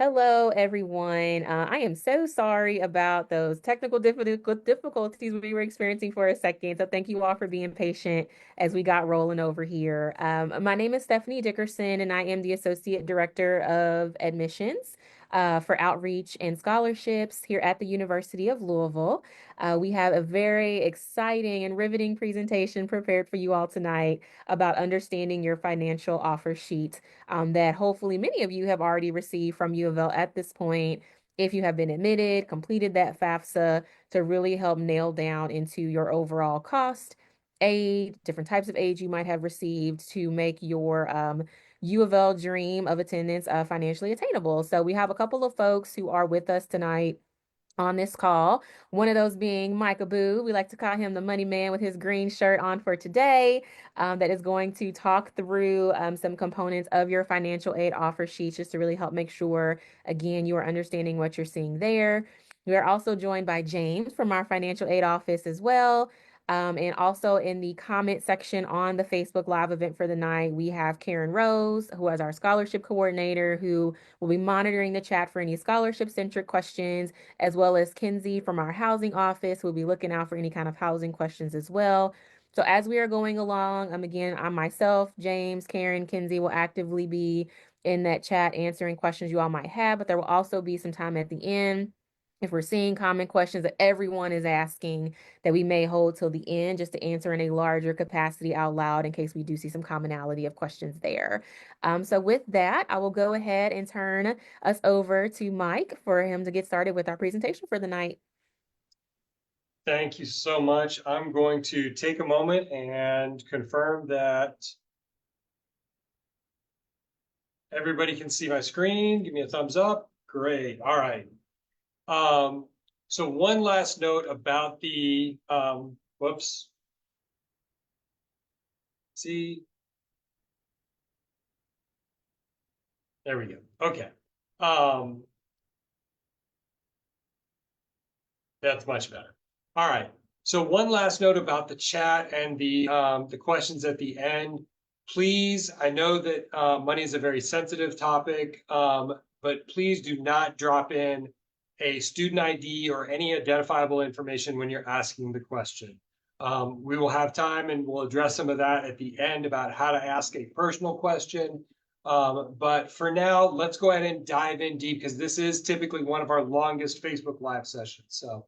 Hello, everyone. I am so sorry about those technical difficulties we were experiencing for a second. So thank you all for being patient as we got rolling over here. My name is Stephanie Dickerson, and I am the Associate Director of Admissions for Outreach and Scholarships here at the University of Louisville. We have a very exciting and riveting presentation prepared for you all tonight about understanding your financial offer sheet that hopefully many of you have already received from U of L at this point. If you have been admitted, completed that FAFSA to really help nail down into your overall cost, aid, different types of aid you might have received to make your U of L dream of attendance financially attainable. So we have a couple of folks who are with us tonight on this call. One of those being Micah Boo. We like to call him the money man with his green shirt on for today, that is going to talk through some components of your financial aid offer sheets just to really help make sure, again, you are understanding what you're seeing there. We are also joined by James from our financial aid office as well. And also in the comment section on the Facebook Live event for the night, we have Karen Rose, who is our scholarship coordinator, who will be monitoring the chat for any scholarship-centric questions, as well as Kinsey from our housing office, who will be looking out for any kind of housing questions as well. So as we are going along, again, I'm myself, James, Karen, Kinsey will actively be in that chat answering questions you all might have, but there will also be some time at the end if we're seeing common questions that everyone is asking that we may hold till the end just to answer in a larger capacity out loud in case we do see some commonality of questions there. So with that, I will go ahead and turn us over to Mike for him to get started with our presentation for the night. Thank you so much. I'm going to take a moment and confirm that everybody can see my screen. Give me a thumbs up. Great. All right. So one last note about the, whoops. See, there we go. Okay. That's much better. All right. So one last note about the chat and the questions at the end. Please, I know that money is a very sensitive topic, but please do not drop in a student ID or any identifiable information when you're asking the question. We will have time and we'll address some of that at the end about how to ask a personal question. But for now, let's go ahead and dive in deep because this is typically one of our longest Facebook Live sessions. So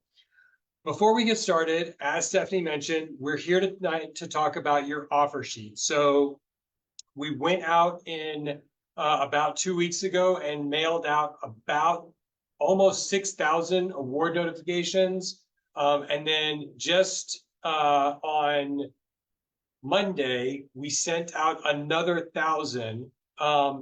before we get started, as Stephanie mentioned, we're here tonight to talk about your offer sheet. So we went out in about 2 weeks ago and mailed out about almost 6,000 award notifications. And then just on Monday, we sent out another 1,000.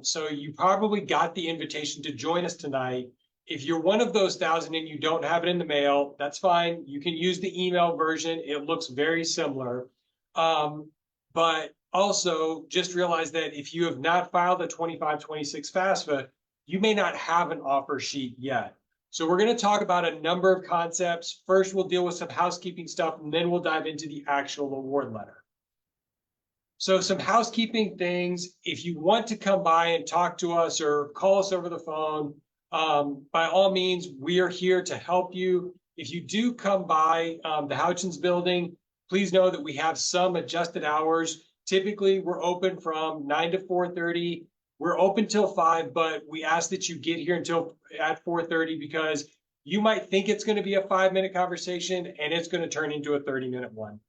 So you probably got the invitation to join us tonight. If you're one of those 1,000 and you don't have it in the mail, that's fine. You can use the email version. It looks very similar. But also just realize that if you have not filed a 2526 FAFSA, you may not have an offer sheet yet. So we're going to talk about a number of concepts. First, we'll deal with some housekeeping stuff, and then we'll dive into the actual award letter. So some housekeeping things. If you want to come by and talk to us or call us over the phone, by all means, we are here to help you. If you do come by the Houchins building, please know that we have some adjusted hours. Typically, we're open from 9 to 4:30. We're open till 5, but we ask that you get here until at 4:30 because you might think it's going to be a 5-minute conversation and it's going to turn into a 30-minute one.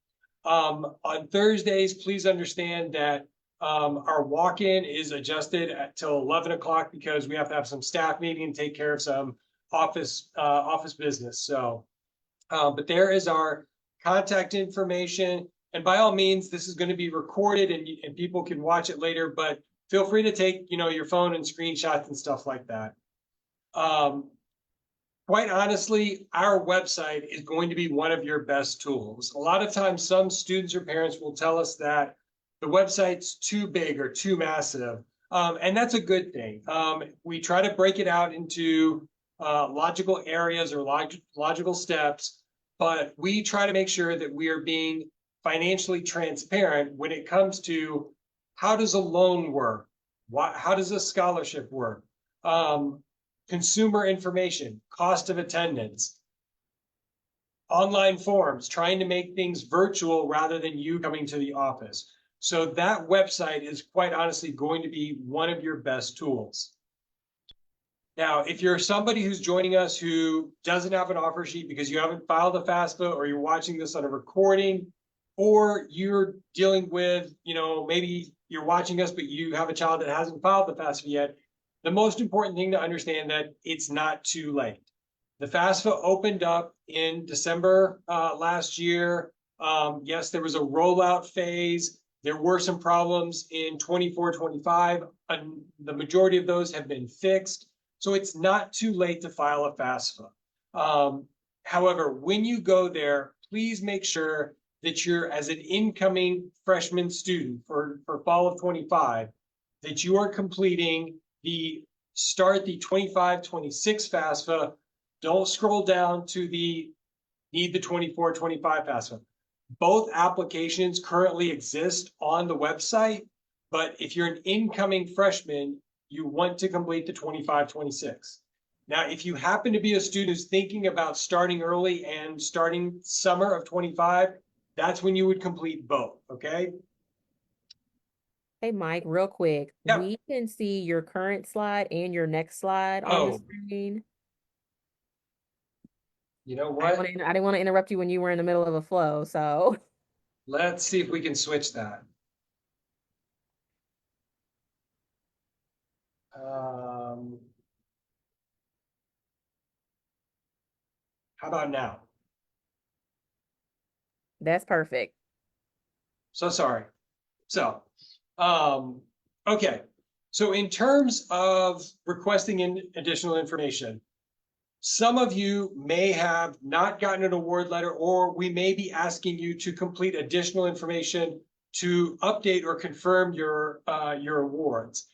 On Thursdays, please understand that our walk-in is adjusted till 11 o'clock because we have to have some staff meeting and take care of some office business. So, but there is our contact information. And by all means, this is going to be recorded and people can watch it later, but feel free to take, your phone and screenshots and stuff like that. Quite honestly, our website is going to be one of your best tools. A lot of times, some students or parents will tell us that the website's too big or too massive, and that's a good thing. We try to break it out into logical areas or logical steps, but we try to make sure that we are being financially transparent when it comes to how does a loan work? How does a scholarship work? consumer information, cost of attendance, online forms, trying to make things virtual rather than you coming to the office. So that website is quite honestly going to be one of your best tools. Now, if you're somebody who's joining us who doesn't have an offer sheet because you haven't filed a FAFSA, or you're watching this on a recording, or you're dealing with, maybe you're watching us, but you have a child that hasn't filed the FAFSA yet, the most important thing to understand that it's not too late. The FAFSA opened up in December last year. Yes, there was a rollout phase. There were some problems in 24, 25, and the majority of those have been fixed. So it's not too late to file a FAFSA. However, when you go there, please make sure that you're, as an incoming freshman student for fall of 25, that you are completing the 25-26 FAFSA. Don't scroll down to the need the 24-25 FAFSA. Both applications currently exist on the website, but if you're an incoming freshman, you want to complete the 25-26. Now, if you happen to be a student who's thinking about starting early and starting summer of 25, that's when you would complete both, okay? Hey, Mike, real quick, Yep. we can see your current slide and your next slide on the Oh, screen. you know I what? didn't want to interrupt you when you were in the middle of a flow, so Let's see if we can switch that. How about now? that's perfect. So sorry. So, okay. So in terms of requesting additional information, some of you may have not gotten an award letter, or we may be asking you to complete additional information to update or confirm your awards.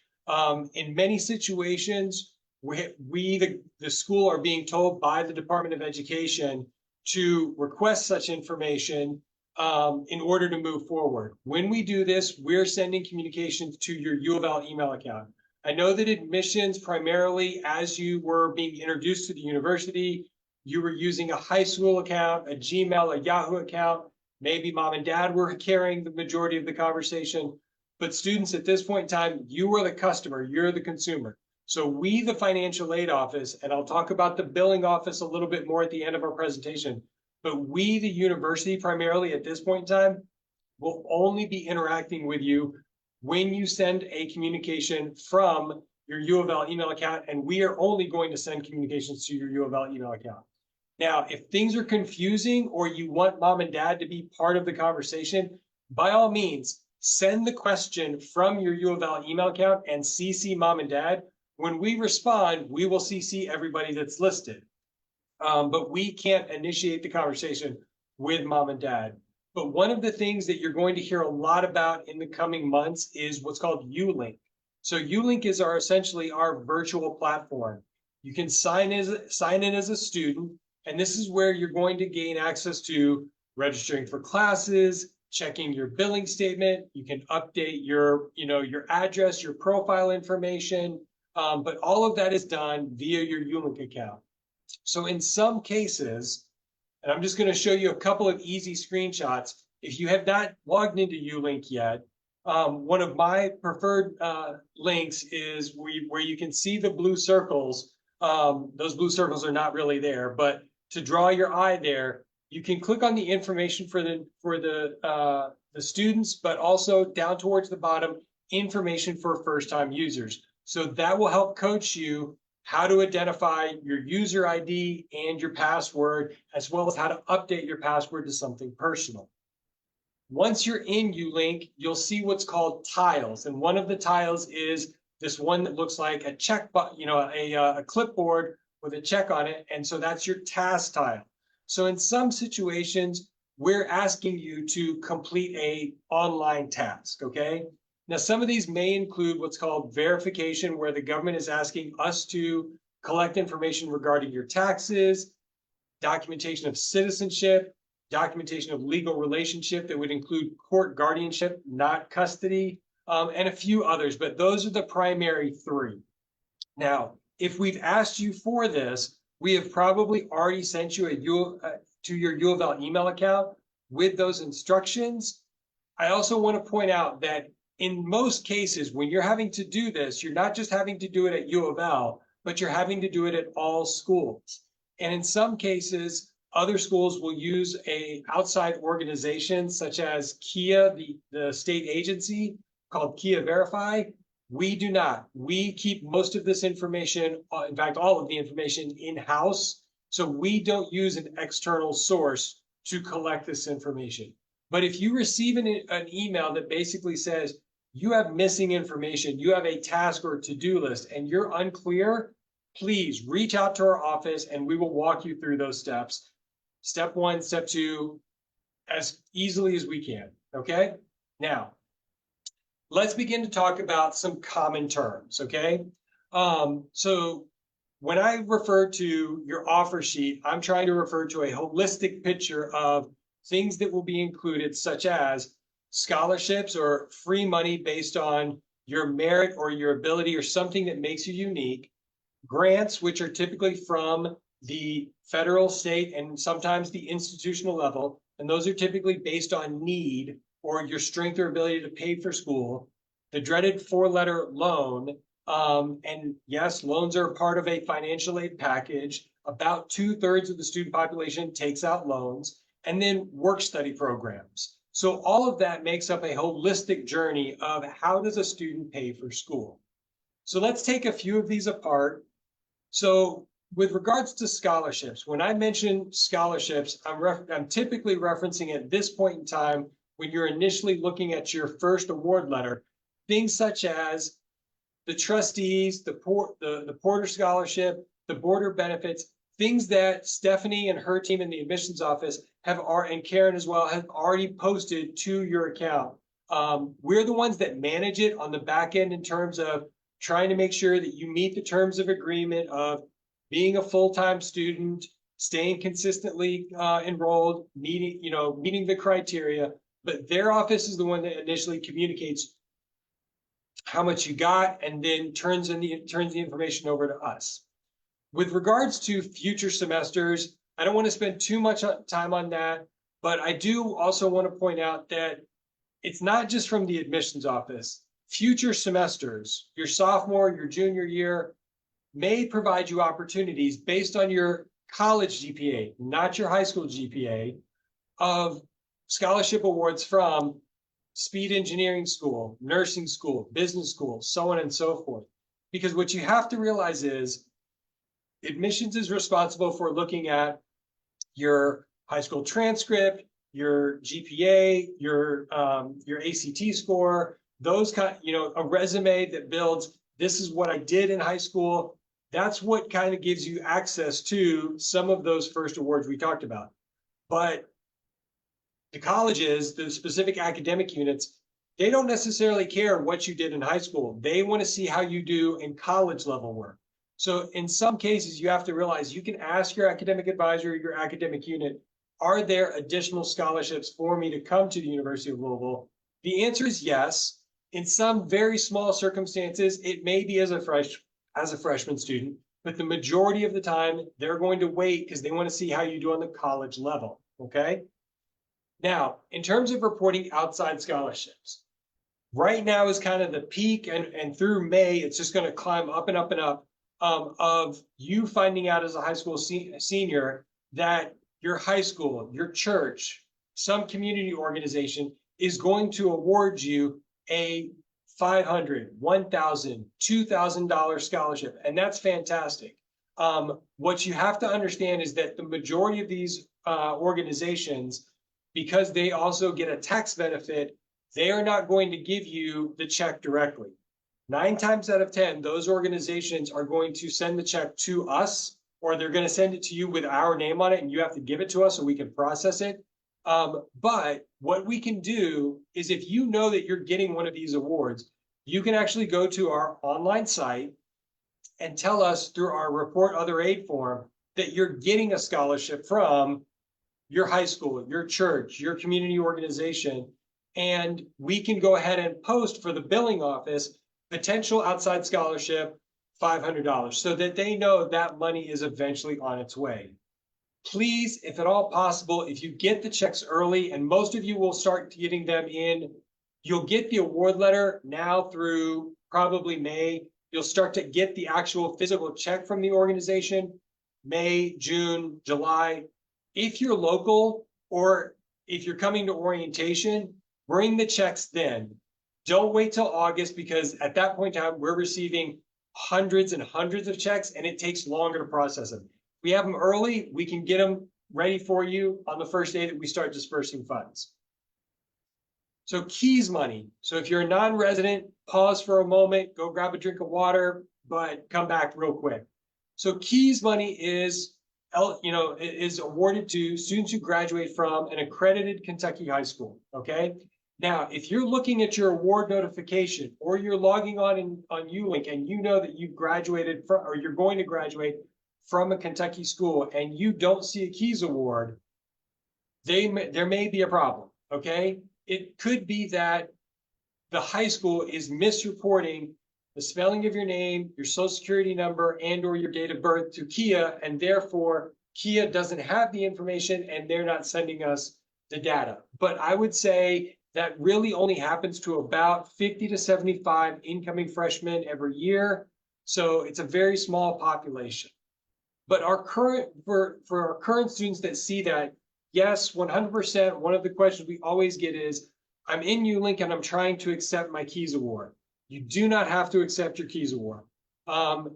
In many situations, the school are being told by the Department of Education to request such information in order to move forward. When we do this, we're sending communications to your U of L email account. I know that admissions, primarily as you were being introduced to the university, you were using a high school account, a Gmail, a Yahoo account. Maybe mom and dad were carrying the majority of the conversation. But students, at this point in time, you are the customer, you're the consumer. So we, the financial aid office, and I'll talk about the billing office a little bit more at the end of our presentation, but we, the university, primarily at this point in time, will only be interacting with you when you send a communication from your U of L email account, and we are only going to send communications to your U of L email account. Now, if things are confusing or you want mom and dad to be part of the conversation, by all means, send the question from your U of L email account and CC mom and dad. When we respond, we will CC everybody that's listed. But we can't initiate the conversation with mom and dad. But one of the things that you're going to hear a lot about in the coming months is what's called ULink. So ULink is essentially our virtual platform. You can sign in as a student, and this is where you're going to gain access to registering for classes, checking your billing statement. You can update your address, your profile information, but all of that is done via your ULink account. So in some cases, and I'm just going to show you a couple of easy screenshots. If you have not logged into ULink yet, one of my preferred links is where you can see the blue circles. Those blue circles are not really there, but to draw your eye there, you can click on the information for the students, but also down towards the bottom, information for first-time users. So that will help coach you how to identify your user ID and your password, as well as how to update your password to something personal. Once you're in ULink, you'll see what's called tiles. And one of the tiles is this one that looks like a check button, a clipboard with a check on it. And so that's your task tile. So in some situations, we're asking you to complete an online task, okay? Now, some of these may include what's called verification, where the government is asking us to collect information regarding your taxes, documentation of citizenship, documentation of legal relationship that would include court guardianship, not custody, and a few others, but those are the primary three. Now, If we've asked you for this, we have probably already sent you to your U of L email account with those instructions. I also want to point out that in most cases, when you're having to do this, you're not just having to do it at U of L, but you're having to do it at all schools. And in some cases, other schools will use a outside organization such as KIA, the state agency called KIA Verify. We do not. We keep most of this information, in fact, all of the information in-house. So we don't use an external source to collect this information. But if you receive an email that basically says you have missing information, you have a task or to-do list, and you're unclear, please reach out to our office and we will walk you through those steps. Step 1, step 2, as easily as we can, okay? Now, let's begin to talk about some common terms, okay? So when I refer to your offer sheet, I'm trying to refer to a holistic picture of things that will be included, such as scholarships or free money based on your merit or your ability or something that makes you unique, grants, which are typically from the federal, state, and sometimes the institutional level, and those are typically based on need or your strength or ability to pay for school, the dreaded 4-letter loan, and yes, loans are part of a financial aid package. About 2/3 of the student population takes out loans, and then work study programs. So all of that makes up a holistic journey of how does a student pay for school. So let's take a few of these apart. So with regards to scholarships, when I mention scholarships, I'm typically referencing at this point in time when you're initially looking at your first award letter, things such as the trustees, the Porter Scholarship, the Border benefits, things that Stephanie and her team in the admissions office and Karen as well, have already posted to your account. We're the ones that manage it on the back end in terms of trying to make sure that you meet the terms of agreement of being a full-time student, staying consistently enrolled, meeting the criteria. But their office is the one that initially communicates how much you got and then turns the information over to us. With regards to future semesters, I don't want to spend too much time on that, but I do also want to point out that it's not just from the admissions office. Future semesters, your sophomore, your junior year, may provide you opportunities based on your college GPA, not your high school GPA, of scholarship awards from speed engineering school, nursing school, business school, so on and so forth. Because what you have to realize is admissions is responsible for looking at your high school transcript, your GPA, your ACT score, those a resume that builds, this is what I did in high school. That's what kind of gives you access to some of those first awards we talked about. But the colleges, the specific academic units, they don't necessarily care what you did in high school. They want to see how you do in college level work. So in some cases, you have to realize you can ask your academic advisor, your academic unit, are there additional scholarships for me to come to the University of Louisville? The answer is yes. In some very small circumstances, it may be as a freshman student, but the majority of the time, they're going to wait because they want to see how you do on the college level, okay? Now, in terms of reporting outside scholarships, right now is kind of the peak, and through May, it's just going to climb up and up and up of you finding out as a high school senior that your high school, your church, some community organization is going to award you a $500, $1,000, $2,000 scholarship, and that's fantastic. What you have to understand is that the majority of these organizations, because they also get a tax benefit, they are not going to give you the check directly. 9 times out of 10, those organizations are going to send the check to us, or they're going to send it to you with our name on it, and you have to give it to us so we can process it. But what we can do is, if you know that you're getting one of these awards, you can actually go to our online site and tell us through our report other aid form that you're getting a scholarship from your high school, your church, your community organization, and we can go ahead and post for the billing office potential outside scholarship $500 so that they know that money is eventually on its way. Please, if at all possible, if you get the checks early, and most of you will start getting them in, you'll get the award letter now through probably May. You'll start to get the actual physical check from the organization May, June, July. If you're local or if you're coming to orientation, bring the checks then. Don't wait till August, because at that point in time, we're receiving hundreds and hundreds of checks and it takes longer to process them. If we have them early, we can get them ready for you on the first day that we start dispersing funds. So keys money. So if you're a non-resident, pause for a moment, go grab a drink of water, but come back real quick. So keys money is, is awarded to students who graduate from an accredited Kentucky high school. Okay. Now, if you're looking at your award notification or you're logging on ULink and you know that you've graduated from, or you're going to graduate from a Kentucky school and you don't see a keys award, there may be a problem. Okay. It could be that the high school is misreporting the spelling of your name, your social security number, and or your date of birth to Kia, and therefore Kia doesn't have the information and they're not sending us the data. But I would say that really only happens to about 50 to 75 incoming freshmen every year. So it's a very small population. But for our current students that see that, yes, 100%, one of the questions we always get is, I'm in ULink and I'm trying to accept my keys award. You do not have to accept your keys award.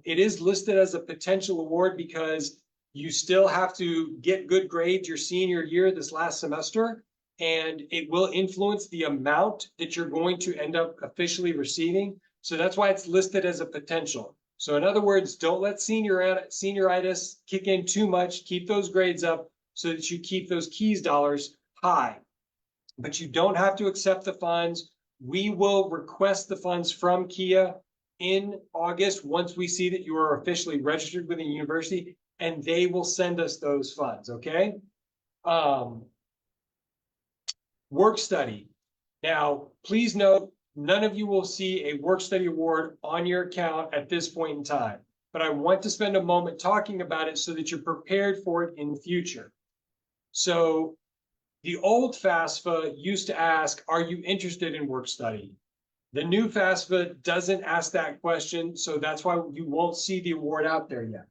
It is listed as a potential award because you still have to get good grades your senior year this last semester, and it will influence the amount that you're going to end up officially receiving. So that's why it's listed as a potential. So in other words, don't let senioritis kick in too much. Keep those grades up so that you keep those keys dollars high. But you don't have to accept the funds. We will request the funds from Kia in August once we see that you are officially registered with the university, and they will send us those funds, okay? Work study. Now, please note, none of you will see a work study award on your account at this point in time, but I want to spend a moment talking about it so that you're prepared for it in the future. So the old FAFSA used to ask, are you interested in work study? The new FAFSA doesn't ask that question, so that's why you won't see the award out there yet.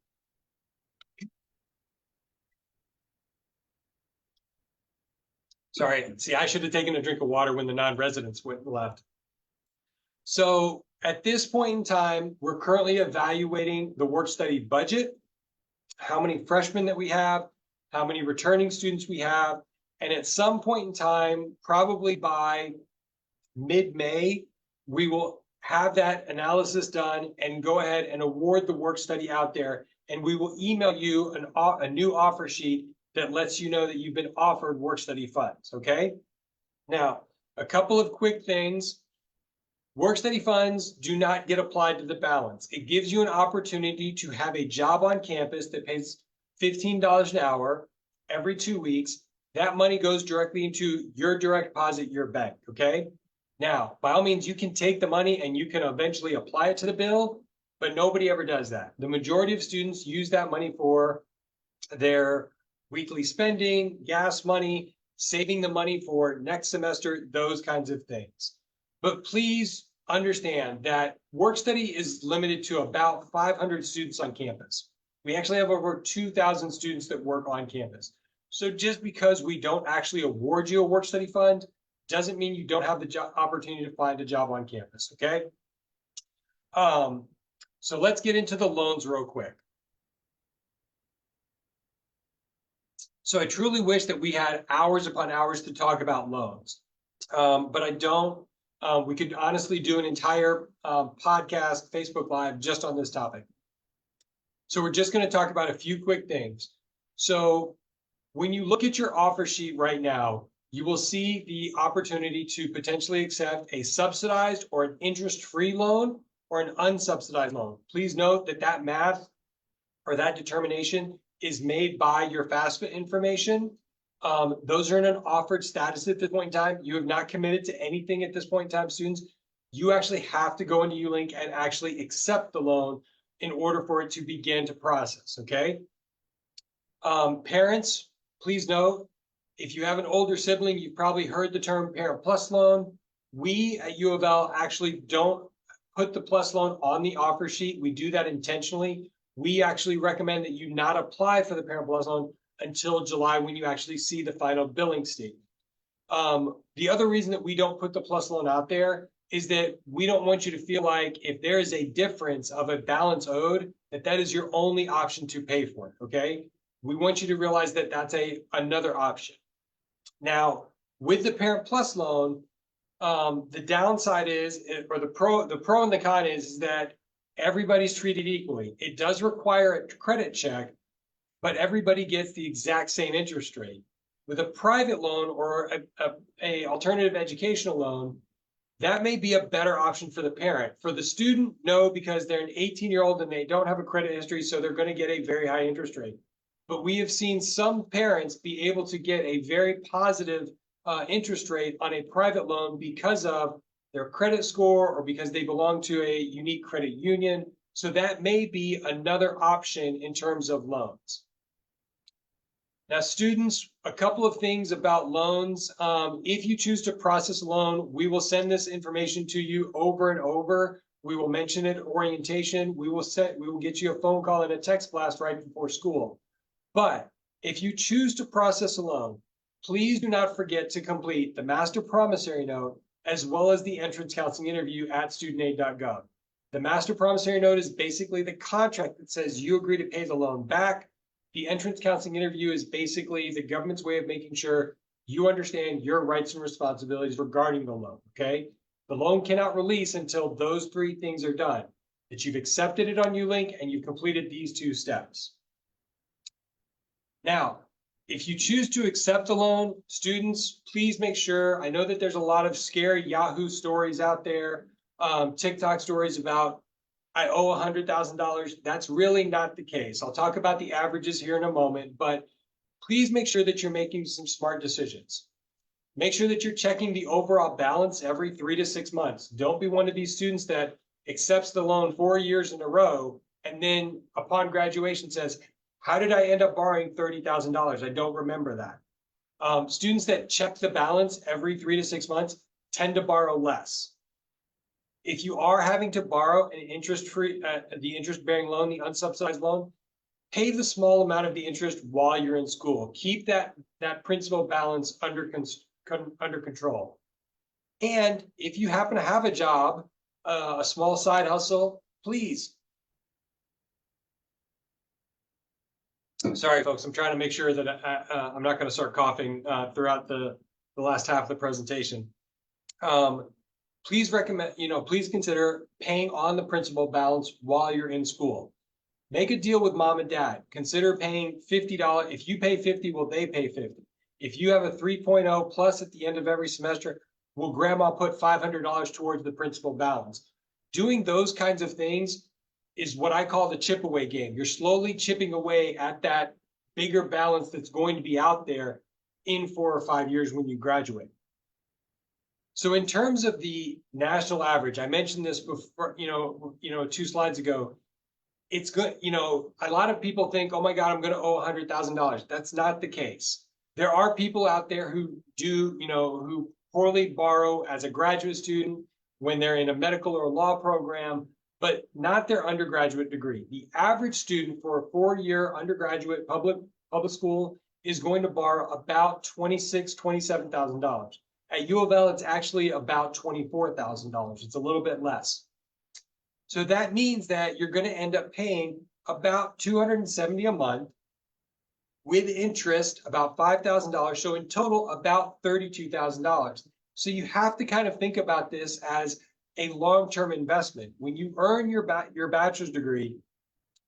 Sorry, see, I should have taken a drink of water when the non-residents went and left. So at this point in time, we're currently evaluating the work study budget, how many freshmen that we have, how many returning students we have, and at some point in time, probably by mid-May, we will have that analysis done and go ahead and award the work study out there. And we will email you a new offer sheet that lets you know that you've been offered work study funds, okay? Now, a couple of quick things. Work study funds do not get applied to the balance. It gives you an opportunity to have a job on campus that pays $15 an hour every 2 weeks. That money goes directly into your direct deposit, your bank, okay? Now, by all means, you can take the money and you can eventually apply it to the bill, but nobody ever does that. The majority of students use that money for their weekly spending, gas money, saving the money for next semester, those kinds of things. But please understand that work study is limited to about 500 students on campus. We actually have over 2,000 students that work on campus. So just because we don't actually award you a work study fund doesn't mean you don't have the opportunity to find a job on campus, okay? So let's get into the loans real quick. So I truly wish that we had hours upon hours to talk about loans, but I don't. We could honestly do an entire podcast, Facebook Live just on this topic. So we're just going to talk about a few quick things. So when you look at your offer sheet right now, you will see the opportunity to potentially accept a subsidized or an interest-free loan or an unsubsidized loan. Please note that that math or that determination is made by your FAFSA information. Those are in an offered status at this point in time. You have not committed to anything at this point in time, students. You actually have to go into ULink and actually accept the loan in order for it to begin to process, okay? Parents, please know, if you have an older sibling, you've probably heard the term Parent Plus loan. We at U of L actually don't put the Plus loan on the offer sheet. We do that intentionally. We actually recommend that you not apply for the Parent Plus loan until July when you actually see the final billing statement. The other reason that we don't put the Plus loan out there is that we don't want you to feel like if there is a difference of a balance owed, that is your only option to pay for it, okay? We want you to realize that that's another option. Now, with the Parent Plus loan, the downside is, or the pro and the con is that everybody's treated equally. It does require a credit check, but everybody gets the exact same interest rate. With a private loan or a alternative educational loan, that may be a better option for the parent. For the student, no, because they're an 18-year-old and they don't have a credit history, so they're going to get a very high interest rate. But we have seen some parents be able to get a very positive interest rate on a private loan because of their credit score or because they belong to a unique credit union. So that may be another option in terms of loans. Now, students, a couple of things about loans. If you choose to process a loan, we will send this information to you over and over. We will mention it at orientation. We will get you a phone call and a text blast right before school. But if you choose to process a loan, please do not forget to complete the master promissory note as well as the entrance counseling interview at studentaid.gov. The master promissory note is basically the contract that says you agree to pay the loan back. The entrance counseling interview is basically the government's way of making sure you understand your rights and responsibilities regarding the loan, okay? The loan cannot release until those three things are done, that you've accepted it on ULink and you've completed these two steps. Now, if you choose to accept a loan, students, please make sure, I know that there's a lot of scary Yahoo stories out there, TikTok stories about I owe $100,000. That's really not the case. I'll talk about the averages here in a moment, but please make sure that you're making some smart decisions. Make sure that you're checking the overall balance every 3 to 6 months. Don't be one of these students that accepts the loan 4 years in a row and then upon graduation says, how did I end up borrowing $30,000? I don't remember that. Students that check the balance every 3 to 6 months tend to borrow less. If you are having to borrow an interest-free, the interest-bearing loan, the unsubsidized loan, pay the small amount of the interest while you're in school. Keep that principal balance under control. And if you happen to have a job, a small side hustle, please. I'm sorry, folks. I'm trying to make sure that I'm not going to start coughing throughout the last half of the presentation. Please consider paying on the principal balance while you're in school. Make a deal with mom and dad. Consider paying $50. If you pay 50, will they pay 50? If you have a 3.0 plus at the end of every semester, will grandma put $500 towards the principal balance? Doing those kinds of things is what I call the chip away game. You're slowly chipping away at that bigger balance that's going to be out there in 4 or 5 years when you graduate. So in terms of the national average, I mentioned this before, 2 slides ago. It's good, a lot of people think, oh my God, I'm going to owe $100,000. That's not the case. There are people out there who do, who poorly borrow as a graduate student when they're in a medical or law program, but not their undergraduate degree. The average student for a 4-year undergraduate public school is going to borrow about $26,000, $27,000. At U of L, it's actually about $24,000. It's a little bit less. So that means that you're going to end up paying about $270 a month with interest, about $5,000. So in total, about $32,000. So you have to kind of think about this as a long-term investment. When you earn your bachelor's degree,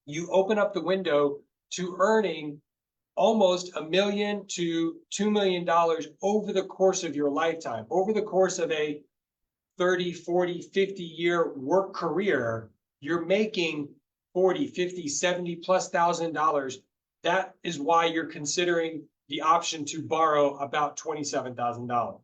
you open up the window to earning almost $1 million to $2 million over the course of your lifetime. Over the course of a 30, 40, 50-year work career, you're making 40, 50, 70 plus $1,000. That is why you're considering the option to borrow about $27,000.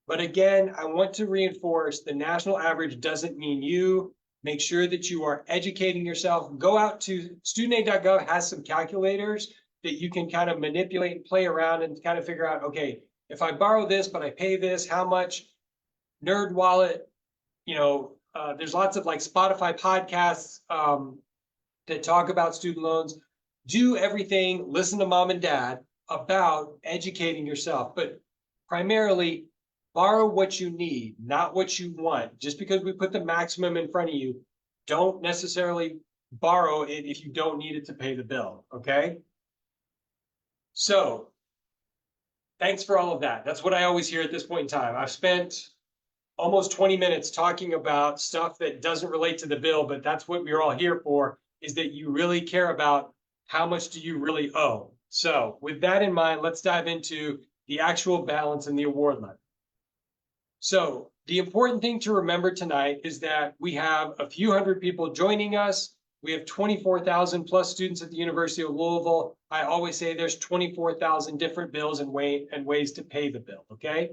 But again, I want to reinforce the national average doesn't mean you. Make sure that you are educating yourself. Go out to studentaid.gov has some calculators that you can kind of manipulate and play around and kind of figure out, okay, if I borrow this, but I pay this, how much? Nerd Wallet, there's lots of like Spotify podcasts that talk about student loans. Do everything, listen to mom and dad about educating yourself, but primarily borrow what you need, not what you want. Just because we put the maximum in front of you, don't necessarily borrow it if you don't need it to pay the bill, okay? So thanks for all of that. That's what I always hear at this point in time. I've spent almost 20 minutes talking about stuff that doesn't relate to the bill, but that's what we're all here for, is that you really care about how much do you really owe. So with that in mind, let's dive into the actual balance in the award letter. So the important thing to remember tonight is that we have a few hundred people joining us. We have 24,000 plus students at the University of Louisville. I always say there's 24,000 different bills and ways to pay the bill, okay?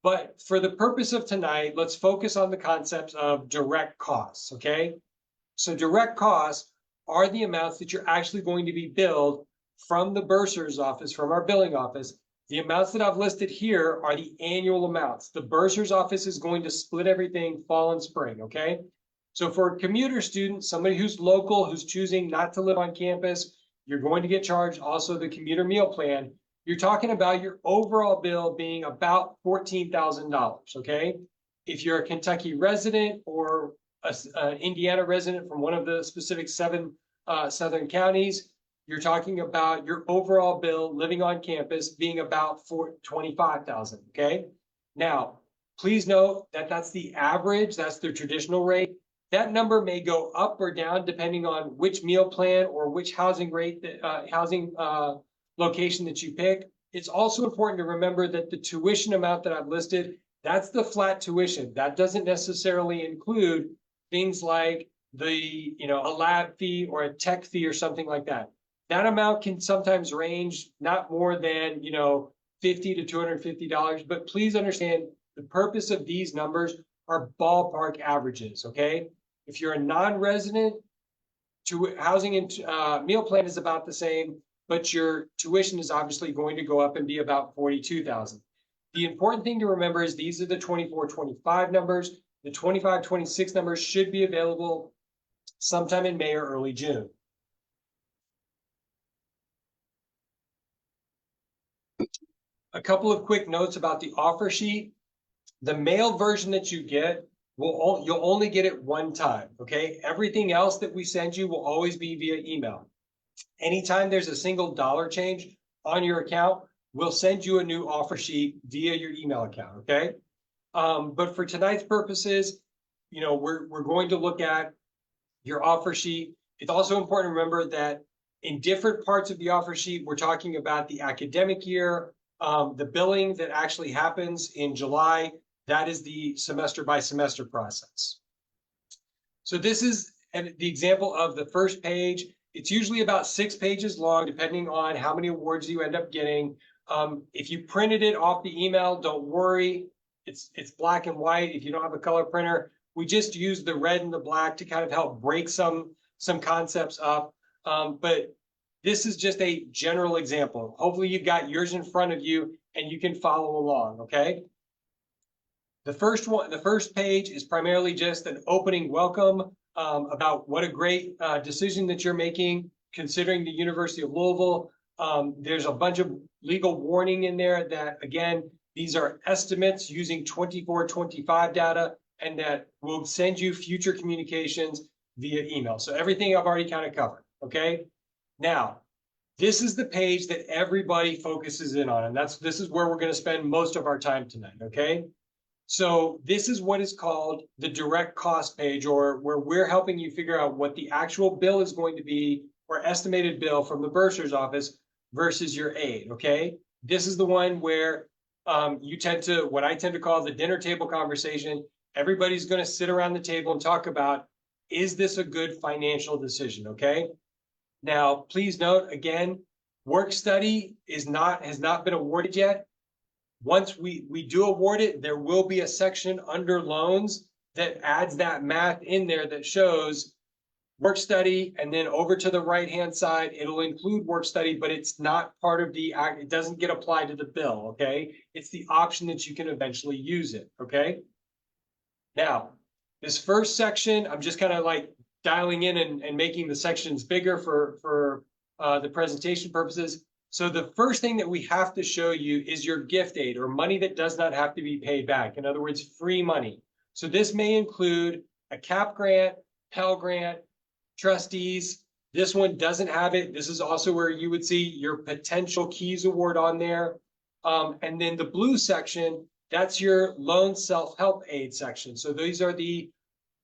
But for the purpose of tonight, let's focus on the concepts of direct costs, okay? So direct costs are the amounts that you're actually going to be billed from the bursar's office, from our billing office. The amounts that I've listed here are the annual amounts. The bursar's office is going to split everything fall and spring, okay? So for a commuter student, somebody who's local, who's choosing not to live on campus, you're going to get charged also the commuter meal plan. You're talking about your overall bill being about $14,000, okay? If you're a Kentucky resident or an Indiana resident from one of the specific seven southern counties, you're talking about your overall bill living on campus being about $25,000, okay? Now, please note that that's the average, that's the traditional rate. That number may go up or down depending on which meal plan or which housing rate, location that you pick. It's also important to remember that the tuition amount that I've listed, that's the flat tuition. That doesn't necessarily include things like a lab fee or a tech fee or something like that. That amount can sometimes range not more than, $50 to $250, but please understand the purpose of these numbers are ballpark averages, okay? If you're a non-resident, housing and meal plan is about the same, but your tuition is obviously going to go up and be about $42,000. The important thing to remember is these are the 24-25 numbers. The 25-26 numbers should be available sometime in May or early June. A couple of quick notes about the offer sheet. The mail version that you get, you'll only get it one time, okay? Everything else that we send you will always be via email. Anytime there's a single dollar change on your account, we'll send you a new offer sheet via your email account, okay? But for tonight's purposes, we're going to look at your offer sheet. It's also important to remember that in different parts of the offer sheet, we're talking about the academic year, the billing that actually happens in July. That is the semester by semester process. So this is the example of the first page. It's usually about 6 pages long, depending on how many awards you end up getting. If you printed it off the email, don't worry. It's black and white. If you don't have a color printer, we just use the red and the black to kind of help break some concepts up. But this is just a general example. Hopefully you've got yours in front of you and you can follow along, okay? The first page is primarily just an opening welcome about what a great decision that you're making considering the University of Louisville. There's a bunch of legal warning in there that, again, these are estimates using 24-25 data and that will send you future communications via email. So everything I've already kind of covered, okay? Now, this is the page that everybody focuses in on, and this is where we're going to spend most of our time tonight, okay? So this is what is called the direct cost page, or where we're helping you figure out what the actual bill is going to be, or estimated bill from the bursar's office versus your aid, okay? This is the one where what I tend to call the dinner table conversation. Everybody's going to sit around the table and talk about, is this a good financial decision, okay? Now, please note, again, work study has not been awarded yet. Once we do award it, there will be a section under loans that adds that math in there that shows work study, and then over to the right-hand side, it'll include work study, but it's not part of the act. It doesn't get applied to the bill, okay? It's the option that you can eventually use it, okay? Now, this first section, I'm just kind of like dialing in and making the sections bigger for the presentation purposes. So the first thing that we have to show you is your gift aid, or money that does not have to be paid back. In other words, free money. So this may include a CAP grant, Pell Grant, trustees. This one doesn't have it. This is also where you would see your potential Keys Award on there. And then the blue section, that's your loan self-help aid section. So these are the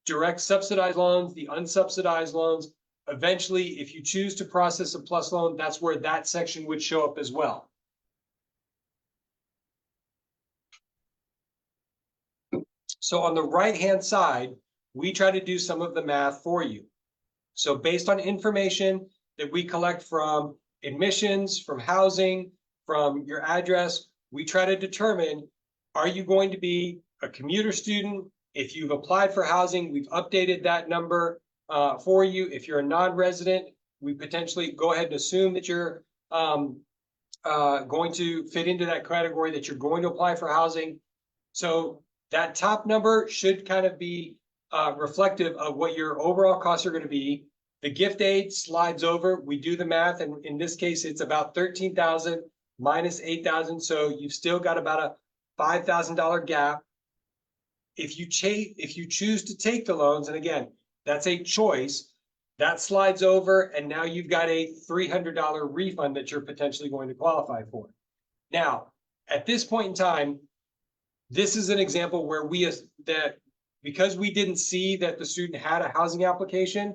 direct subsidized loans, the unsubsidized loans. Eventually, if you choose to process a plus loan, that's where that section would show up as well. So on the right-hand side, we try to do some of the math for you. So based on information that we collect from admissions, from housing, from your address, we try to determine, are you going to be a commuter student? If you've applied for housing, we've updated that number for you. If you're a non-resident, we potentially go ahead and assume that you're going to fit into that category, that you're going to apply for housing. So that top number should kind of be reflective of what your overall costs are going to be. The gift aid slides over. We do the math, and in this case, it's about 13,000 minus 8,000. So you've still got about a $5,000 gap. If you choose to take the loans, and again, that's a choice, that slides over, and now you've got a $300 refund that you're potentially going to qualify for. Now, at this point in time, this is an example where because we didn't see that the student had a housing application,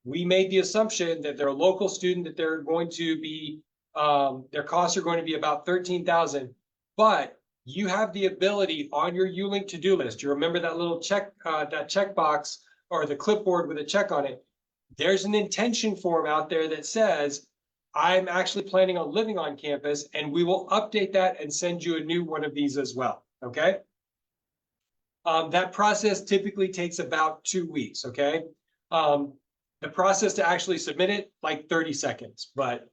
we made the assumption that they're a local student, that they're going to be, their costs are going to be about 13,000, but you have the ability on your ULink to-do list. You remember that little that checkbox or the clipboard with a check on it. There's an intention form out there that says, I'm actually planning on living on campus, and we will update that and send you a new one of these as well, okay? That process typically takes about 2 weeks, okay? The process to actually submit it, like 30 seconds. But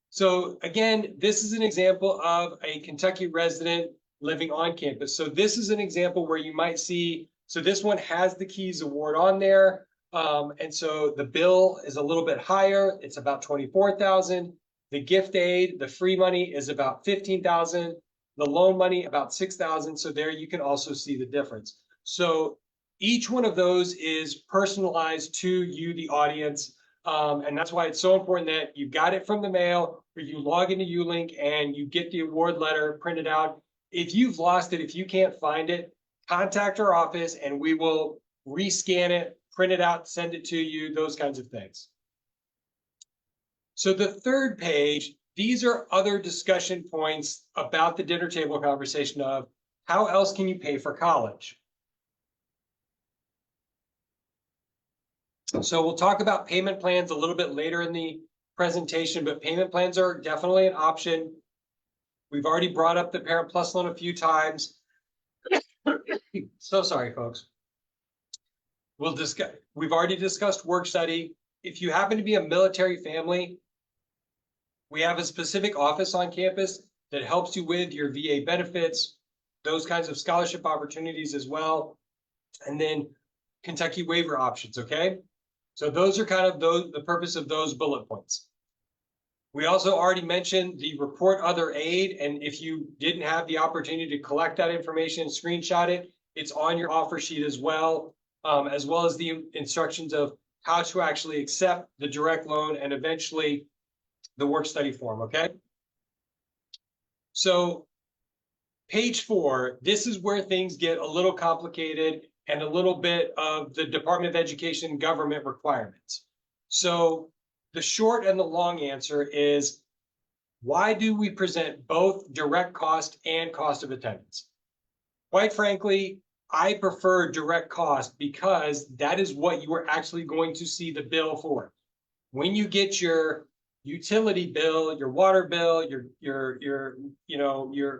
so again, this is an example of a Kentucky resident living on campus. So this is an example where you might see, so this one has the Keys Award on there. And so the bill is a little bit higher. It's about 24,000. The gift aid, the free money is about 15,000. The loan money about 6,000. So there you can also see the difference. So each one of those is personalized to you, the audience. And that's why it's so important that you got it from the mail, or you log into ULink and you get the award letter printed out. If you've lost it, if you can't find it, contact our office and we will rescan it, print it out, send it to you, those kinds of things. So the third page, these are other discussion points about the dinner table conversation of how else can you pay for college? So we'll talk about payment plans a little bit later in the presentation, but payment plans are definitely an option. We've already brought up the Parent Plus loan a few times. So sorry, folks. We've already discussed work study. If you happen to be a military family, we have a specific office on campus that helps you with your VA benefits, those kinds of scholarship opportunities as well, and then Kentucky waiver options, okay? So those are kind of the purpose of those bullet points. We also already mentioned the report other aid, and if you didn't have the opportunity to collect that information, screenshot it, it's on your offer sheet as well as the instructions of how to actually accept the direct loan and eventually the work study form, okay? So page 4, this is where things get a little complicated and a little bit of the Department of Education government requirements. So the short and the long answer is, why do we present both direct cost and cost of attendance? Quite frankly, I prefer direct cost because that is what you are actually going to see the bill for. When you get your utility bill, your water bill, your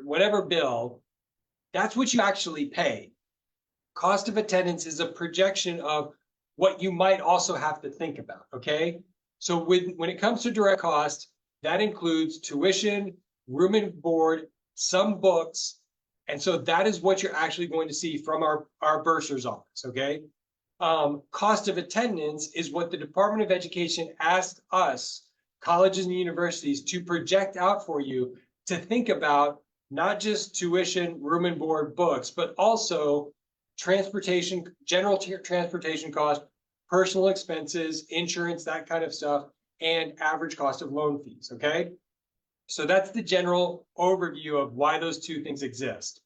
whatever bill, that's what you actually pay. Cost of attendance is a projection of what you might also have to think about, okay? So when it comes to direct cost, that includes tuition, room and board, some books. And so that is what you're actually going to see from our bursar's office, okay? Cost of attendance is what the Department of Education asked us, colleges and universities, to project out for you to think about not just tuition, room and board, books, but also transportation, general transportation cost, personal expenses, insurance, that kind of stuff, and average cost of loan fees, okay? So that's the general overview of why those two things exist.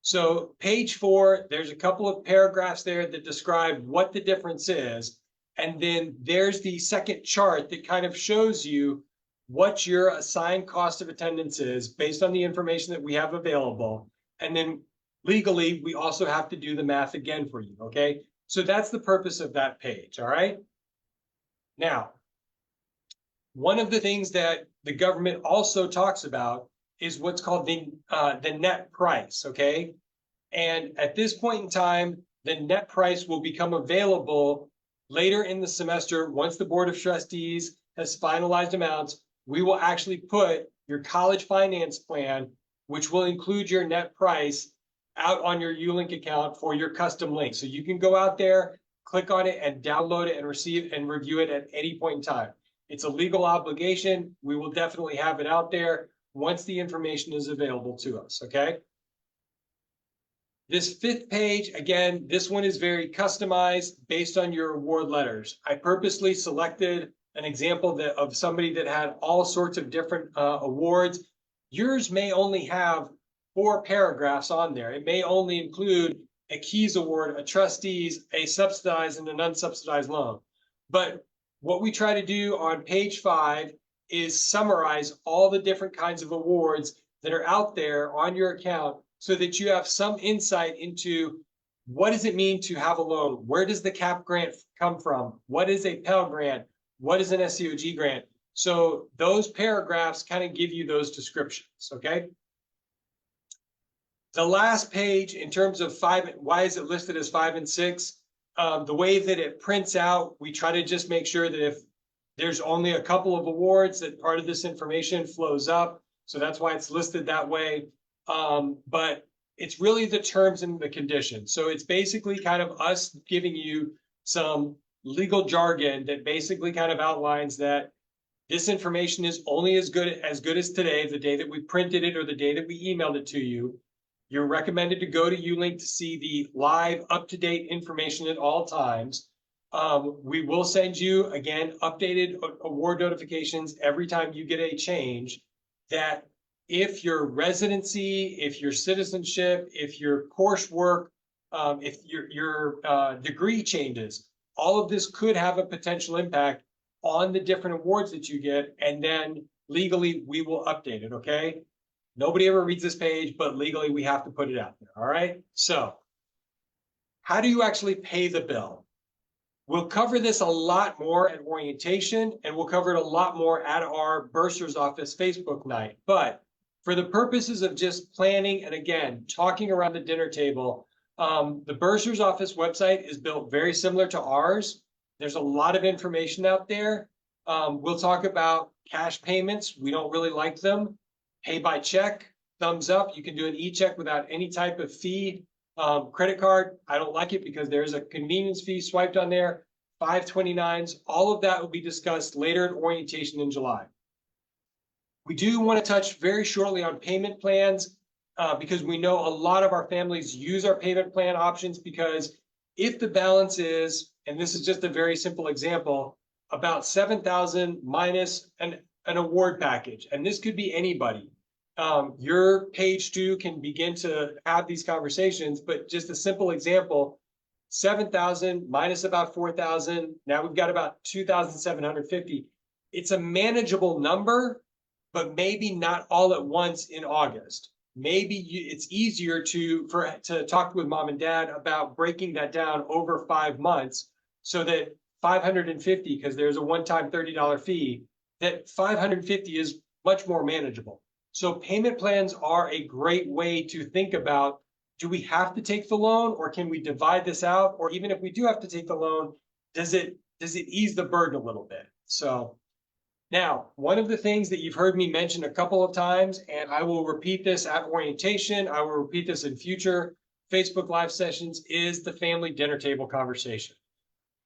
So page 4, there's a couple of paragraphs there that describe what the difference is. And then there's the second chart that kind of shows you what your assigned cost of attendance is based on the information that we have available. And then legally, we also have to do the math again for you, okay? So that's the purpose of that page, all right? Now, one of the things that the government also talks about is what's called the net price, okay? And at this point in time, the net price will become available later in the semester. Once the Board of Trustees has finalized amounts, we will actually put your college finance plan, which will include your net price, out on your ULink account for your custom link. So you can go out there, click on it, and download it and receive and review it at any point in time. It's a legal obligation. We will definitely have it out there once the information is available to us, okay? This 5th page, again, this one is very customized based on your award letters. I purposely selected an example of somebody that had all sorts of different awards. Yours may only have 4 paragraphs on there. It may only include a Keys Award, a trustees, a subsidized and an unsubsidized loan. But what we try to do on page 5 is summarize all the different kinds of awards that are out there on your account so that you have some insight into what does it mean to have a loan? Where does the CAP grant come from? What is a Pell grant? What is an SCOG grant? So those paragraphs kind of give you those descriptions, okay? The last page in terms of 5, why is it listed as 5 and 6? The way that it prints out, we try to just make sure that if there's only a couple of awards, that part of this information flows up. So that's why it's listed that way. But it's really the terms and the conditions. So it's basically kind of us giving you some legal jargon that basically kind of outlines that this information is only as good as today, the day that we printed it or the day that we emailed it to you. You're recommended to go to ULink to see the live, up-to-date information at all times. We will send you, again, updated award notifications every time you get a change. That if your residency, if your citizenship, if your coursework, if your degree changes, all of this could have a potential impact on the different awards that you get. And then legally, we will update it, okay? Nobody ever reads this page, but legally we have to put it out there, all right? So how do you actually pay the bill? We'll cover this a lot more at orientation, and we'll cover it a lot more at our bursar's office Facebook night. But for the purposes of just planning and, again, talking around the dinner table, the bursar's office website is built very similar to ours. There's a lot of information out there. We'll talk about cash payments. We don't really like them. Pay by check, thumbs up. You can do an e-check without any type of fee. Credit card, I don't like it because there's a convenience fee swiped on there. 529s, all of that will be discussed later in orientation in July. We do want to touch very shortly on payment plans because we know a lot of our families use our payment plan options because if the balance is, and this is just a very simple example, about 7,000 minus an award package, and this could be anybody. Your page 2 can begin to have these conversations, but just a simple example, 7,000 minus about 4,000. Now we've got about 2,750. It's a manageable number, but maybe not all at once in August. Maybe it's easier to talk with mom and dad about breaking that down over 5 months so that 550, because there's a one-time $30 fee, that 550 is much more manageable. So payment plans are a great way to think about do we have to take the loan, or can we divide this out? Or even if we do have to take the loan, does it ease the burden a little bit? So now, one of the things that you've heard me mention a couple of times, and I will repeat this at orientation, I will repeat this in future Facebook Live sessions, is the family dinner table conversation.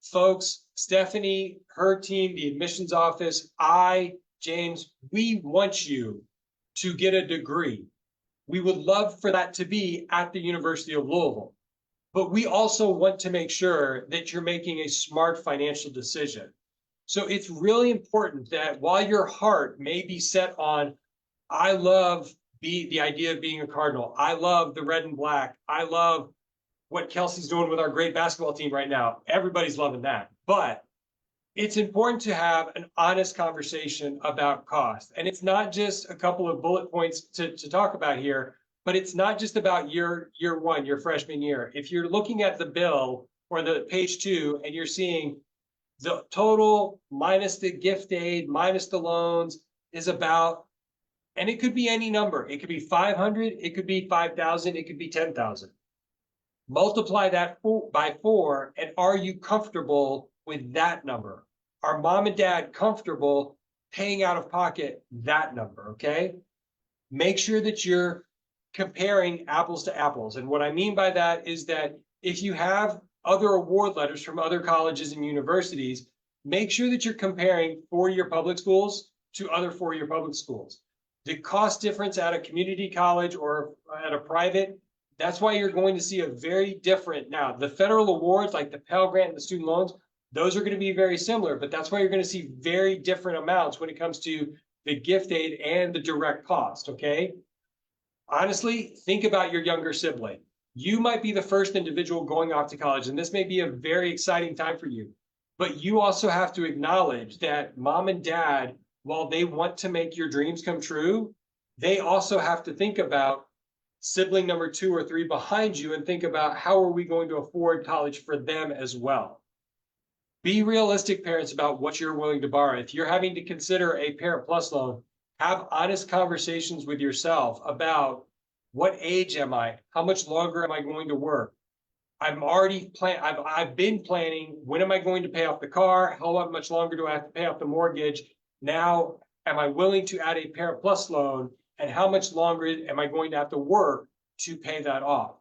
Folks, Stephanie, her team, the admissions office, James, we want you to get a degree. We would love for that to be at the University of Louisville, but we also want to make sure that you're making a smart financial decision. So it's really important that while your heart may be set on, I love the idea of being a Cardinal, I love the red and black, I love what Kelsey's doing with our great basketball team right now. Everybody's loving that. But it's important to have an honest conversation about cost. And it's not just a couple of bullet points to talk about here, but it's not just about year one, your freshman year. If you're looking at the bill or the page 2 and you're seeing the total minus the gift aid, minus the loans is about, and it could be any number. It could be 500, it could be 5,000, it could be 10,000. Multiply that by 4, and are you comfortable with that number? Are mom and dad comfortable paying out of pocket that number? Okay. Make sure that you're comparing apples to apples. And what I mean by that is that if you have other award letters from other colleges and universities, make sure that you're comparing four-year public schools to other four-year public schools. The cost difference at a community college or at a private, that's why you're going to see a very different. Now, the federal awards like the Pell Grant and the student loans, those are going to be very similar, but that's why you're going to see very different amounts when it comes to the gift aid and the direct cost, okay? Honestly, think about your younger sibling. You might be the first individual going off to college, and this may be a very exciting time for you, but you also have to acknowledge that mom and dad, while they want to make your dreams come true, they also have to think about sibling number 2 or 3 behind you and think about how are we going to afford college for them as well. Be realistic, parents, about what you're willing to borrow. If you're having to consider a Parent Plus loan, have honest conversations with yourself about what age am I? How much longer am I going to work? I've been planning, when am I going to pay off the car? How much longer do I have to pay off the mortgage? Now, am I willing to add a Parent Plus loan? And how much longer am I going to have to work to pay that off?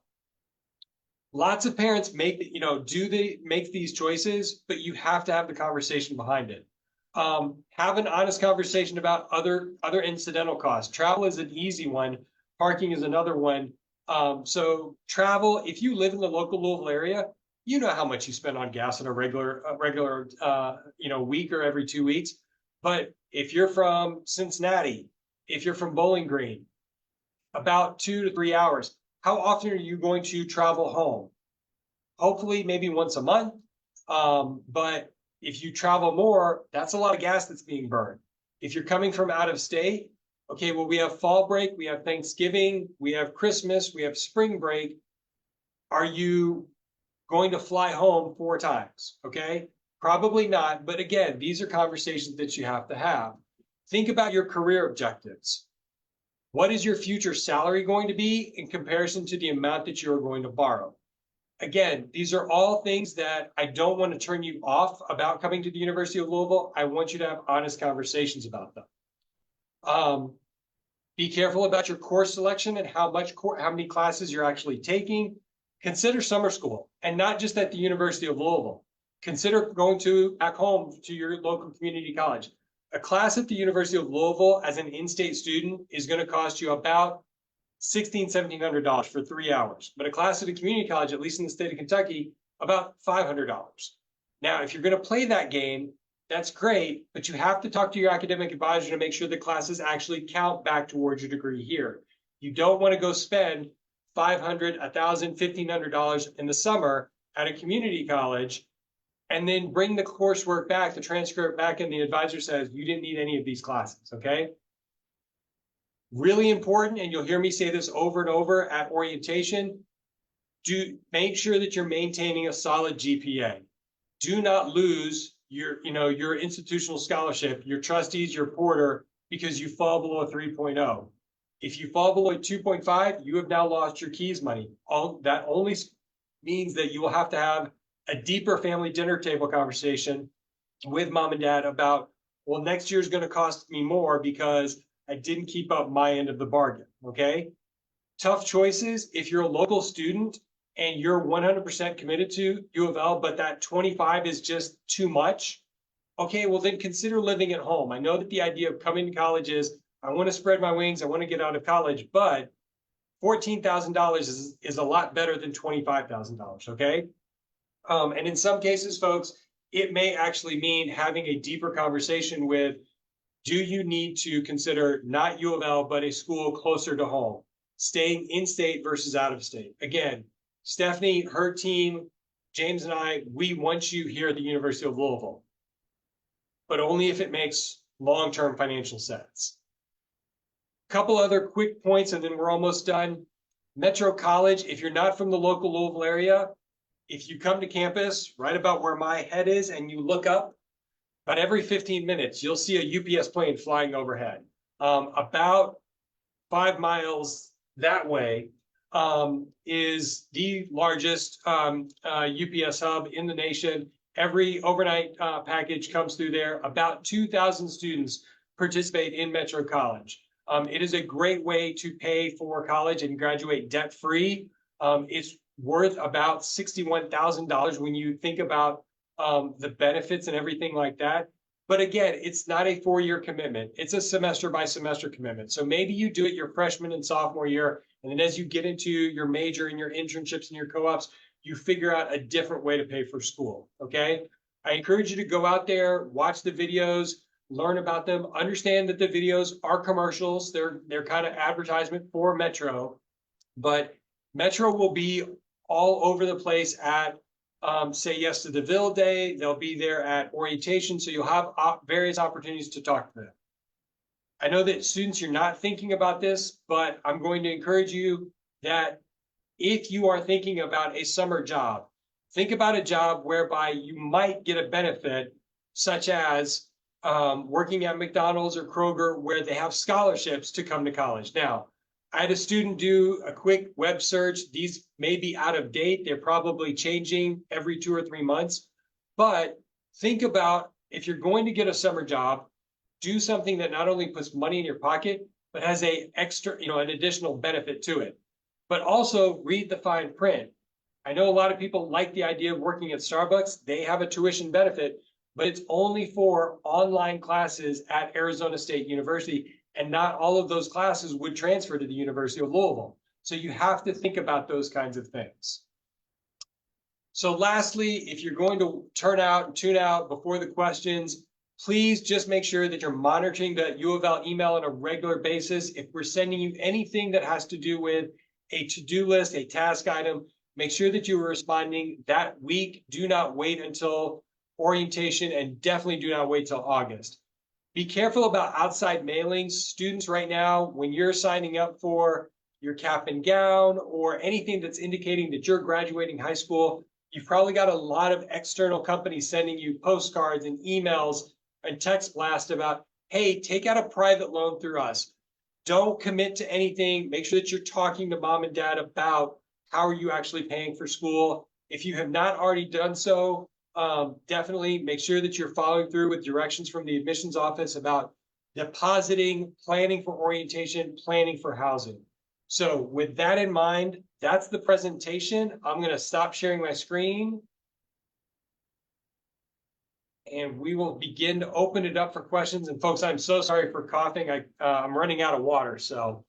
Lots of parents do they make these choices, but you have to have the conversation behind it. Have an honest conversation about other incidental costs. Travel is an easy one. Parking is another one. So travel, if you live in the local Louisville area, you know how much you spend on gas in a regular week or every 2 weeks. But if you're from Cincinnati, if you're from Bowling Green, about 2 to 3 hours, how often are you going to travel home? Hopefully, maybe once a month. But if you travel more, that's a lot of gas that's being burned. If you're coming from out of state, okay, well, we have fall break, we have Thanksgiving, we have Christmas, we have spring break. Are you going to fly home 4 times? Okay, probably not. But again, these are conversations that you have to have. Think about your career objectives. What is your future salary going to be in comparison to the amount that you're going to borrow? Again, these are all things that I don't want to turn you off about coming to the University of Louisville. I want you to have honest conversations about them. Be careful about your course selection and how many classes you're actually taking. Consider summer school, and not just at the University of Louisville. Consider going back home to your local community college. A class at the University of Louisville as an in-state student is going to cost you about $1,600, $1,700 for 3 hours. But a class at a community college, at least in the state of Kentucky, about $500. Now, if you're going to play that game, that's great, but you have to talk to your academic advisor to make sure the classes actually count back towards your degree here. You don't want to go spend $500, $1,000, $1,500 in the summer at a community college and then bring the coursework back, the transcript back, and the advisor says you didn't need any of these classes, okay? Really important, and you'll hear me say this over and over at orientation, make sure that you're maintaining a solid GPA. Do not lose your institutional scholarship, your trustees, your porter, because you fall below a 3.0. If you fall below 2.5, you have now lost your keys money. All that only means that you will have to have a deeper family dinner table conversation with mom and dad about, well, next year is going to cost me more because I didn't keep up my end of the bargain. Okay. Tough choices. If you're a local student and you're 100% committed to U of L, but that 25 is just too much, okay, well, then consider living at home. I know that the idea of coming to college is I want to spread my wings, I want to get out of college, but $14,000 is a lot better than $25,000. Okay. And in some cases, folks, it may actually mean having a deeper conversation with, do you need to consider not U of L, but a school closer to home, staying in state versus out of state? Again, Stephanie, her team, James and I, we want you here at the University of Louisville, but only if it makes long-term financial sense. A couple other quick points and then we're almost done. Metro College, if you're not from the local Louisville area, if you come to campus right about where my head is and you look up, about every 15 minutes, you'll see a UPS plane flying overhead. About 5 miles that way is the largest UPS hub in the nation. Every overnight package comes through there. About 2,000 students participate in Metro College. It is a great way to pay for college and graduate debt-free. It's worth about $61,000 when you think about the benefits and everything like that. But again, it's not a 4-year commitment. It's a semester by semester commitment. So maybe you do it your freshman and sophomore year. And then as you get into your major and your internships and your co-ops, you figure out a different way to pay for school. Okay. I encourage you to go out there, watch the videos, learn about them, understand that the videos are commercials. They're kind of advertisement for Metro, but Metro will be all over the place at Say Yes to the Ville Day. They'll be there at orientation. So you'll have various opportunities to talk to them. I know that students, you're not thinking about this, but I'm going to encourage you that if you are thinking about a summer job, think about a job whereby you might get a benefit, such as working at McDonald's or Kroger, where they have scholarships to come to college. Now, I had a student do a quick web search. These may be out of date. They're probably changing every 2 or 3 months. But think about, if you're going to get a summer job, do something that not only puts money in your pocket, but has a extra, an additional benefit to it. But also read the fine print. I know a lot of people like the idea of working at Starbucks. They have a tuition benefit, but it's only for online classes at Arizona State University. And not all of those classes would transfer to the University of Louisville. So you have to think about those kinds of things. So lastly, if you're going to turn out and tune out before the questions, please just make sure that you're monitoring the U of L email on a regular basis. If we're sending you anything that has to do with a to-do list, a task item, make sure that you are responding that week. Do not wait until orientation, and definitely do not wait till August. Be careful about outside mailings. Students right now, when you're signing up for your cap and gown or anything that's indicating that you're graduating high school, you've probably got a lot of external companies sending you postcards and emails and text blast about, hey, take out a private loan through us. Don't commit to anything. Make sure that you're talking to mom and dad about how are you actually paying for school. If you have not already done so, definitely make sure that you're following through with directions from the admissions office about depositing, planning for orientation, planning for housing. So with that in mind, that's the presentation. I'm going to stop sharing my screen. And we will begin to open it up for questions. And folks, I'm so sorry for coughing. I'm running out of water, so.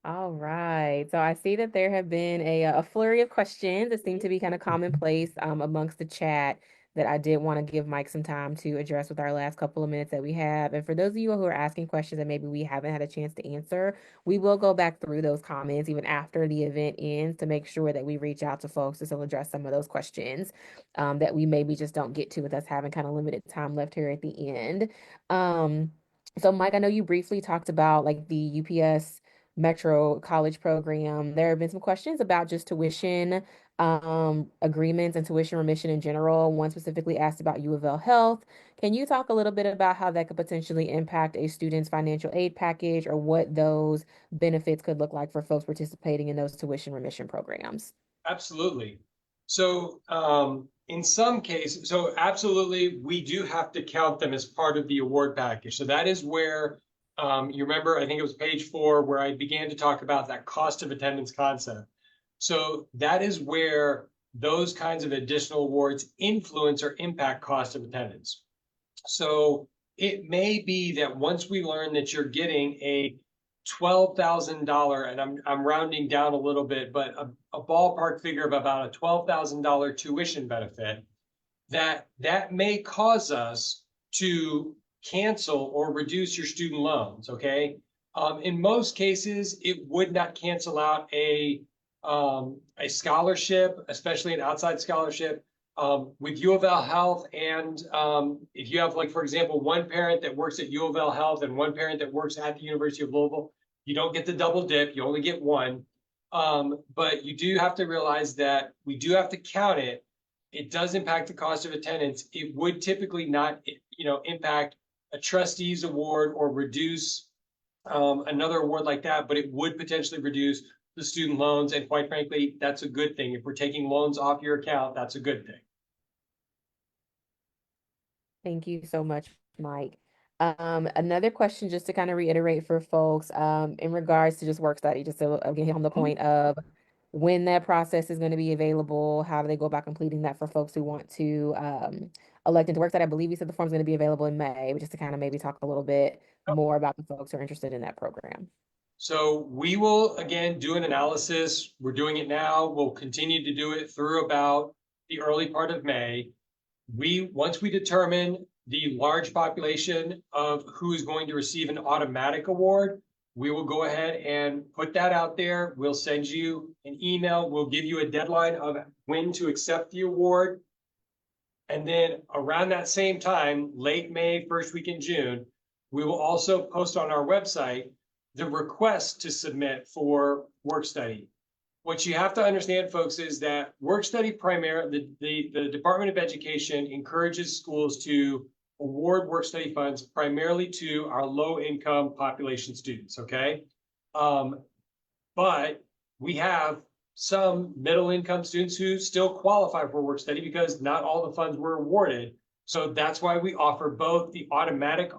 All right. So I see that there have been a flurry of questions that seem to be kind of commonplace amongst the chat that I did want to give Mike some time to address with our last couple of minutes that we have. And for those of you who are asking questions that maybe we haven't had a chance to answer, we will go back through those comments even after the event ends to make sure that we reach out to folks to still address some of those questions that we maybe just don't get to with us having kind of limited time left here at the end. So Mike, I know you briefly talked about like the UPS Metro College program. There have been some questions about just tuition agreements and tuition remission in general. One specifically asked about U of L Health. Can you talk a little bit about how that could potentially impact a student's financial aid package or what those benefits could look like for folks participating in those tuition remission programs? Absolutely. So, in some cases, so absolutely, we do have to count them as part of the award package. So that is where, you remember, I think it was page 4, where I began to talk about that cost of attendance concept. So that is where those kinds of additional awards influence or impact cost of attendance. So it may be that once we learn that you're getting a $12,000, and I'm rounding down a little bit, but a ballpark figure of about a $12,000 tuition benefit, that may cause us to cancel or reduce your student loans. Okay. In most cases, it would not cancel out a scholarship, especially an outside scholarship. With U of L Health, and if you have, like, for example, one parent that works at U of L Health and one parent that works at the University of Louisville, you don't get the double dip, you only get one. But you do have to realize that we do have to count it. It does impact the cost of attendance. It would typically not, impact a trustee's award or reduce another award like that, but it would potentially reduce the student loans. And quite frankly, that's a good thing. If we're taking loans off your account, that's a good thing. Thank you so much, Mike. Another question, just to kind of reiterate for folks, in regards to just work study, just so again hit on the point of when that process is going to be available, how do they go about completing that for folks who want to elect into work study? I believe you said the form's going to be available in May, but just to kind of maybe talk a little bit more about the folks who are interested in that program. So we will again do an analysis. We're doing it now. We'll continue to do it through about the early part of May. Once we determine the large population of who is going to receive an automatic award, we will go ahead and put that out there. We'll send you an email. We'll give you a deadline of when to accept the award. And then around that same time, late May, first week in June, we will also post on our website the request to submit for work study. What you have to understand, folks, is that work study the Department of Education encourages schools to award work study funds primarily to our low income population students. Okay. But we have some middle income students who still qualify for work study because not all the funds were awarded. So that's why we offer both the automatic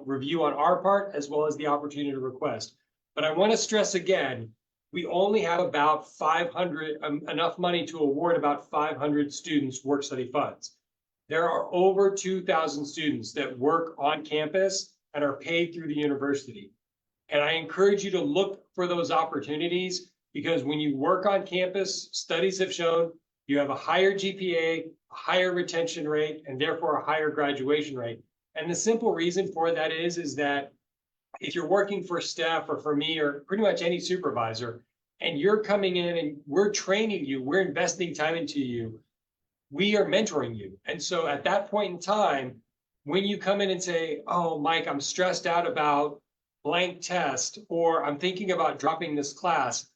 review on our part as well as the opportunity to request. But I want to stress again, we only have about 500, enough money to award about 500 students work study funds. There are over 2,000 students that work on campus and are paid through the university. And I encourage you to look for those opportunities because when you work on campus, studies have shown you have a higher GPA, a higher retention rate, and therefore a higher graduation rate. And the simple reason for that is that if you're working for staff or for me or pretty much any supervisor, and you're coming in and we're training you, we're investing time into you, we are mentoring you. And so at that point in time, when you come in and say, oh, Mike, I'm stressed out about blank test, or I'm thinking about dropping this class,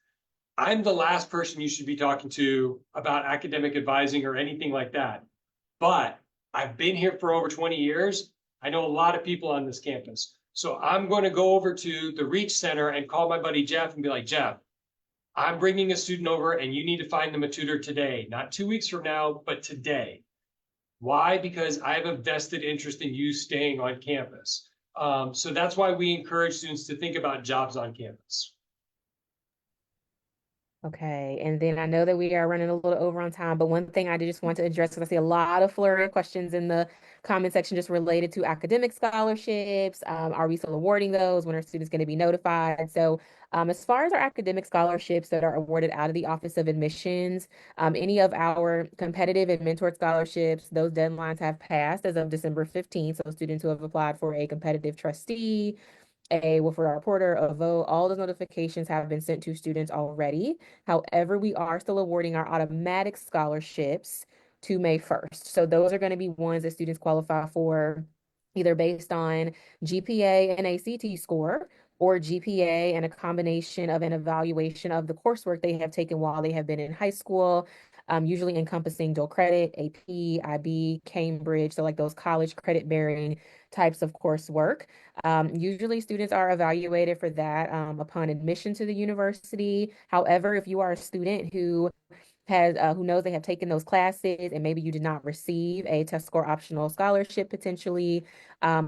I'm the last person you should be talking to about academic advising or anything like that. But I've been here for over 20 years. I know a lot of people on this campus. So I'm going to go over to the Reach Center and call my buddy Jeff and be like, Jeff, I'm bringing a student over and you need to find them a tutor today, not 2 weeks from now, but today. Why? Because I have a vested interest in you staying on campus. So that's why we encourage students to think about jobs on campus. Okay, and then I know that we are running a little over on time, but one thing I did just want to address because I see a lot of flurry of questions in the comment section just related to academic scholarships. Are we still awarding those? When are students going to be notified? So, as far as our academic scholarships that are awarded out of the Office of Admissions, any of our competitive and mentored scholarships, those deadlines have passed as of December 15th. So, students who have applied for a competitive trustee, a referral reporter, a vote, all those notifications have been sent to students already. However, we are still awarding our automatic scholarships to May 1st. So those are going to be ones that students qualify for either based on GPA and ACT score, or GPA, and a combination of an evaluation of the coursework they have taken while they have been in high school, usually encompassing dual credit, AP, IB, Cambridge, so like those college credit bearing types of coursework. Usually, students are evaluated for that upon admission to the university. However, if you are a student who knows they have taken those classes and maybe you did not receive a test score optional scholarship potentially,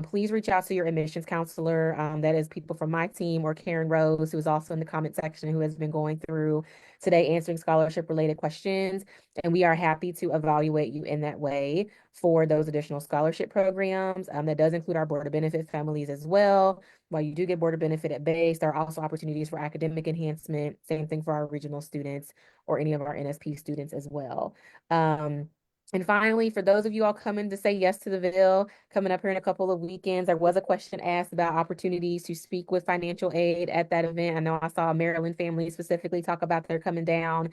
please reach out to your admissions counselor. That is people from my team or Karen Rose, who is also in the comment section, who has been going through today answering scholarship related questions. And we are happy to evaluate you in that way for those additional scholarship programs. That does include our Board of Benefit families as well. While you do get Board of Benefit at base, there are also opportunities for academic enhancement. Same thing for our regional students or any of our NSP students as well. Um, and finally, for those of you all coming to say yes to the bill, coming up here in a couple of weekends, there was a question asked about opportunities to speak with financial aid at that event. I know I saw a Maryland family specifically talk about their coming down.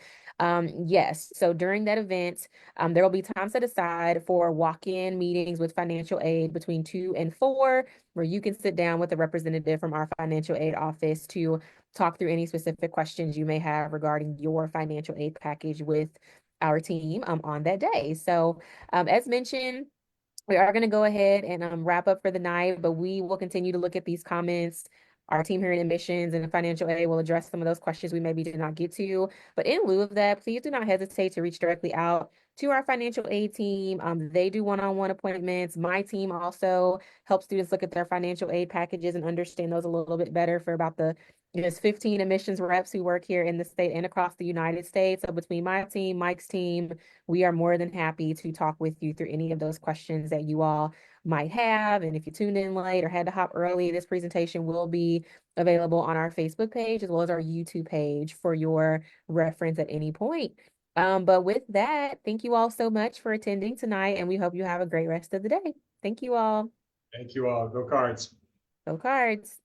Yes, so during that event, there will be time set aside for walk-in meetings with financial aid between 2 and 4, where you can sit down with a representative from our financial aid office to talk through any specific questions you may have regarding your financial aid package with our team on that day. So, as mentioned, we are going to go ahead and wrap up for the night, but we will continue to look at these comments. Our team here in admissions and financial aid will address some of those questions we maybe did not get to. But in lieu of that, please do not hesitate to reach directly out to our financial aid team. They do one-on-one appointments. My team also helps students look at their financial aid packages and understand those a little bit better for about there's 15 admissions reps who work here in the state and across the United States. So between my team, Mike's team, we are more than happy to talk with you through any of those questions that you all might have. And if you tuned in late or had to hop early, this presentation will be available on our Facebook page as well as our YouTube page for your reference at any point. But with that, thank you all so much for attending tonight, and we hope you have a great rest of the day. Thank you all. Thank you all. Go Cards. Go Cards.